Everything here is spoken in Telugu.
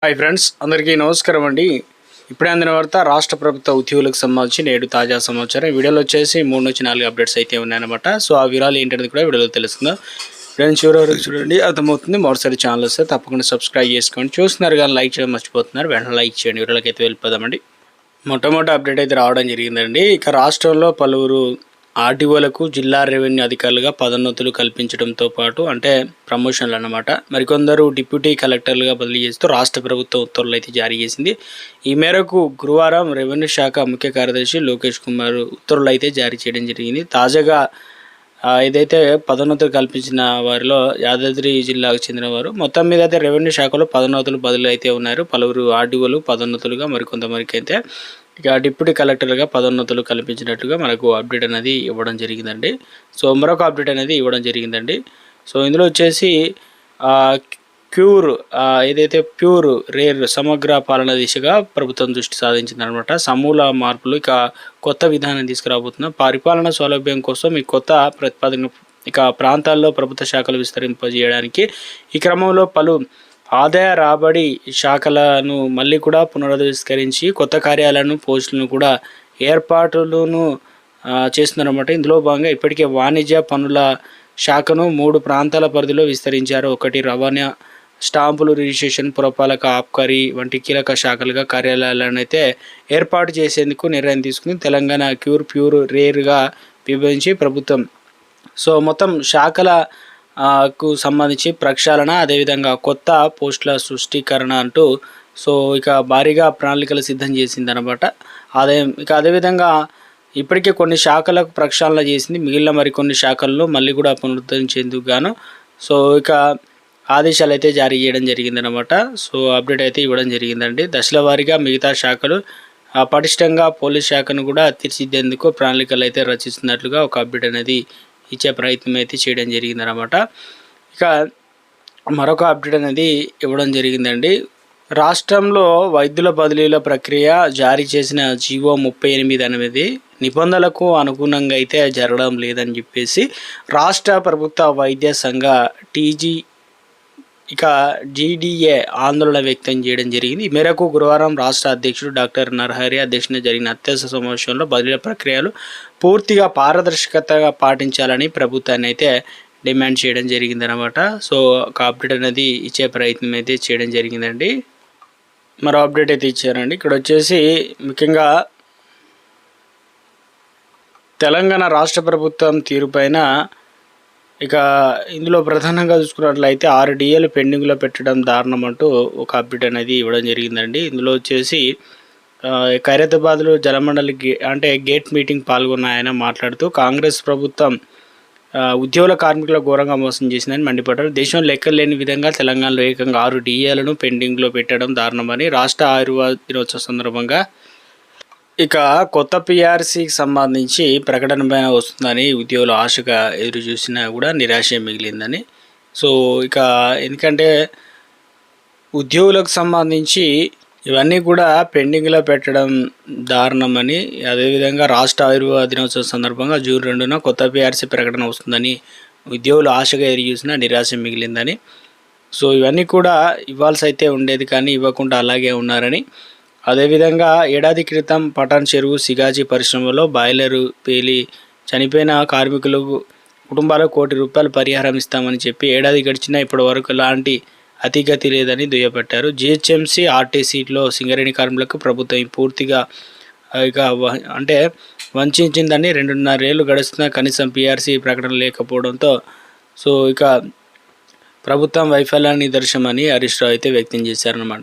హాయ్ ఫ్రెండ్స్, అందరికీ నమస్కారం అండి. ఇప్పుడే అందిన వార్త రాష్ట్ర ప్రభుత్వ ఉద్యోగులకు సంబంధించి నేడు తాజా సమాచారం. వీడియోలో వచ్చేసి 3 నుంచి 4 అప్డేట్స్ అయితే ఉన్నాయన్నమాట. సో ఆ వివరాలు ఏంటనేది కూడా వీడియోలో తెలుస్తుందా ఫ్రెండ్స్, చివరి వరకు చూడండి, అర్థమవుతుంది. మరోసారి ఛానల్ వస్తే తప్పకుండా సబ్స్క్రైబ్ చేసుకోండి. చూస్తున్నారు కానీ లైక్ చేయడం మర్చిపోతున్నారు, వెంటనే లైక్ చేయండి. వివరాలకి అయితే వెళ్ళిపోదామండి. మొట్టమొదటి అప్డేట్ అయితే రావడం జరిగిందండి. ఇక రాష్ట్రంలో పలువురు ఆర్టీఓలకు జిల్లా రెవెన్యూ అధికారులుగా పదోన్నతులు కల్పించడంతో పాటు అంటే ప్రమోషన్లు అన్నమాట. మరికొందరు డిప్యూటీ కలెక్టర్లుగా బదిలీ చేస్తూ రాష్ట్ర ప్రభుత్వం ఉత్తర్వులు అయితే జారీ చేసింది. ఈ మేరకు గురువారం రెవెన్యూ శాఖ ముఖ్య కార్యదర్శి లోకేష్ కుమార్ ఉత్తర్వులు అయితే జారీ చేయడం జరిగింది. తాజాగా ఏదైతే పదోన్నతులు కల్పించిన వారిలో యాదాద్రి జిల్లాకు చెందిన వారు మొత్తం మీద అయితే రెవెన్యూ శాఖలో పదోన్నతులు బదిలీ అయితే ఉన్నారు. పలువురు ఆర్డీఓలు పదోన్నతులుగా, మరికొంతమందికి అయితే ఇక డిప్యూటీ కలెక్టర్గా పదోన్నతులు కల్పించినట్టుగా మనకు అప్డేట్ అనేది ఇవ్వడం జరిగిందండి. సో మరొక అప్డేట్ అనేది ఇవ్వడం జరిగిందండి. సో ఇందులో వచ్చేసి ఏదైతే ప్యూర్ రేర్ సమగ్ర పాలన దిశగా ప్రభుత్వం దృష్టి సాధించిందనమాట. సమూల మార్పులు ఇక కొత్త విధానం తీసుకురాబోతున్న పరిపాలన సౌలభ్యం కోసం ఈ కొత్త ప్రతిపాదన ఇక ప్రాంతాల్లో ప్రభుత్వ శాఖలు విస్తరింపజేయడానికి ఈ క్రమంలో పలు ఆదాయ రాబడి శాఖలను మళ్ళీ కూడా పునరుద్ధరించుకరించి కొత్త కార్యాలయాలను పోస్టులను కూడా ఏర్పాటులను చేస్తున్నారన్నమాట. ఇందులో భాగంగా ఇప్పటికే వాణిజ్య పన్నుల శాఖను 3 ప్రాంతాల పరిధిలో విస్తరించారు. ఒకటి రవాణా, స్టాంపులు, రిజిస్ట్రేషన్, పురపాలక, ఆబ్కారీ వంటి కీలక శాఖలుగా కార్యాలయాలను అయితే ఏర్పాటు చేసేందుకు నిర్ణయం తీసుకుని తెలంగాణ ప్యూర్ రేర్గా విభజించి ప్రభుత్వం సో మొత్తం శాఖల కు సంబంధించి ప్రక్షాళన, అదేవిధంగా కొత్త పోస్టుల సృష్టీకరణ అంటూ సో ఇక భారీగా ప్రణాళికలు సిద్ధం చేసిందనమాట. అదేవిధంగా ఇప్పటికే కొన్ని శాఖలకు ప్రక్షాళన చేసింది. మిగిలిన మరికొన్ని శాఖలను మళ్ళీ కూడా పునరుద్ధరించేందుకు గాను సో ఇక ఆదేశాలు అయితే జారీ చేయడం జరిగిందనమాట. సో అప్డేట్ అయితే ఇవ్వడం జరిగిందండి. దశల వారీగా మిగతా శాఖలు పటిష్టంగా పోలీస్ శాఖను కూడా తీర్చిదిద్దేందుకు ప్రణాళికలు అయితే రచిస్తున్నట్లుగా ఒక అప్డేట్ అనేది ఇచ్చే ప్రయత్నం అయితే చేయడం జరిగిందనమాట. ఇక మరొక అప్డేట్ అనేది ఇవ్వడం జరిగిందండి. రాష్ట్రంలో వైద్యుల బదిలీల ప్రక్రియ జారీ చేసిన జీవో 38 అనేది నిబంధనలకు అనుగుణంగా అయితే జరగడం లేదని చెప్పేసి రాష్ట్ర ప్రభుత్వ వైద్య సంఘ జీడీఏ ఆందోళన వ్యక్తం చేయడం జరిగింది. ఈ మేరకు గురువారం రాష్ట్ర అధ్యక్షుడు డాక్టర్ నరహరి అధ్యక్షతన జరిగిన అత్యవసర సమావేశంలో బదిలీల ప్రక్రియలు పూర్తిగా పారదర్శకతగా పాటించాలని ప్రభుత్వాన్ని అయితే డిమాండ్ చేయడం జరిగిందనమాట. సో ఒక అప్డేట్ అనేది ఇచ్చే ప్రయత్నం అయితే చేయడం జరిగిందండి. మరో అప్డేట్ అయితే ఇచ్చారండి. ఇక్కడ వచ్చేసి ముఖ్యంగా తెలంగాణ రాష్ట్ర ప్రభుత్వం తీరుపైన ఇక ఇందులో ప్రధానంగా చూసుకున్నట్లయితే 6 DAలు పెండింగ్లో పెట్టడం దారుణం అంటూ ఒక అప్డేట్ అనేది ఇవ్వడం జరిగిందండి. ఇందులో వచ్చేసి ఖైరతాబాద్లో జలమండలి గేట్ మీటింగ్ పాల్గొన్న ఆయన మాట్లాడుతూ కాంగ్రెస్ ప్రభుత్వం ఉద్యోగుల కార్మికుల ఘోరంగా మోసం చేసిందని మండిపడ్డారు. దేశం లెక్కలేని విధంగా తెలంగాణలో ఏకంగా 6 DAలను పెండింగ్లో పెట్టడం దారుణమని రాష్ట్ర ఆయుర్వేద దినోత్సవ సందర్భంగా ఇక కొత్త పిఆర్సీకి సంబంధించి ప్రకటన పైన వస్తుందని ఉద్యోగులు ఆశగా ఎదురు చూసినా కూడా నిరాశ మిగిలిందని. సో ఇక ఎందుకంటే ఉద్యోగులకు సంబంధించి ఇవన్నీ కూడా పెండింగ్లో పెట్టడం దారుణమని, అదేవిధంగా రాష్ట్ర ఆయుర్వేద దినోత్సవం సందర్భంగా జూన్ 2న కొత్త పిఆర్సీ ప్రకటన వస్తుందని ఉద్యోగులు ఆశగా ఎదురు చూసినా నిరాశ మిగిలిందని. సో ఇవన్నీ కూడా ఇవ్వాల్సి అయితే ఉండేది కానీ ఇవ్వకుండా అలాగే ఉన్నారని, అదేవిధంగా ఏడాది క్రితం పటాన్ చెరువు సిగాజీ పరిశ్రమలో బాయిలరు పేలి చనిపోయిన కార్మికులకు కుటుంబాలకు ₹1 కోటి పరిహారం ఇస్తామని చెప్పి ఏడాది గడిచినా ఇప్పటి వరకు ఎలాంటి అతిగతి లేదని దుయ్యబట్టారు. జిహెచ్ఎంసీ ఆర్టీసీలో సింగరేణి కార్మికులకు ప్రభుత్వం పూర్తిగా ఇక వంచిందని 2.5 ఏళ్ళు గడుస్తున్నా కనీసం పిఆర్సీ ప్రకటన లేకపోవడంతో సో ఇక ప్రభుత్వం వైఫల్యాన్ని నిదర్శనమని హరీష్ రావు అయితే వ్యక్తం చేశారన్నమాట.